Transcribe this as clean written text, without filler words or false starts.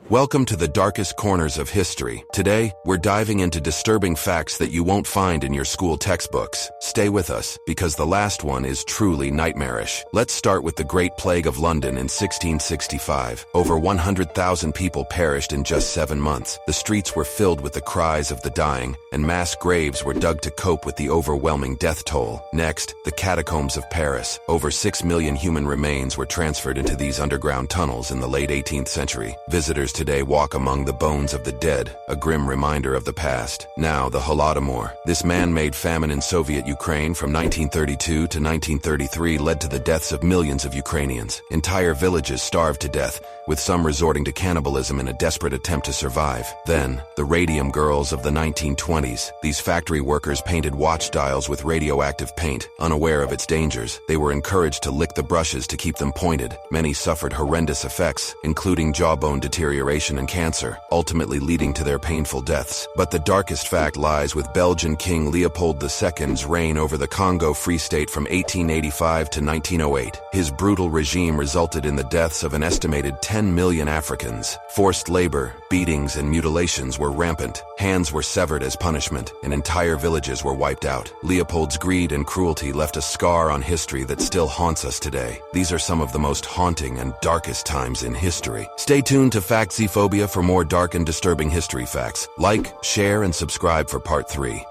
Welcome to the darkest corners of history. Today, we're diving into disturbing facts that you won't find in your school textbooks. Stay with us, because the last one is truly nightmarish. Let's start with the Great Plague of London in 1665. Over 100,000 people perished in just 7 months. The streets were filled with the cries of the dying, and mass graves were dug to cope with the overwhelming death toll. Next, the catacombs of Paris. Over 6 million human remains were transferred into these underground tunnels in the late 18th century. Visitors today walk among the bones of the dead, a grim reminder of the past. Now, the Holodomor. This man-made famine in Soviet Ukraine from 1932 to 1933 led to the deaths of millions of Ukrainians. Entire villages starved to death, with some resorting to cannibalism in a desperate attempt to survive. Then, the radium girls of the 1920s. These factory workers painted watch dials with radioactive paint, unaware of its dangers. They were encouraged to lick the brushes to keep them pointed. Many suffered horrendous effects, including jawbone deterioration and cancer, ultimately leading to their painful deaths. But the darkest fact lies with Belgian King Leopold II's reign over the Congo Free State from 1885 to 1908. His brutal regime resulted in the deaths of an estimated 10 million Africans. Forced labor, beatings, and mutilations were rampant. Hands were severed as punishment, and entire villages were wiped out. Leopold's greed and cruelty left a scar on history that still haunts us today. These are some of the most haunting and darkest times in history. Stay tuned to FACTZ for more dark and disturbing history facts. Like, share, and subscribe for part 3.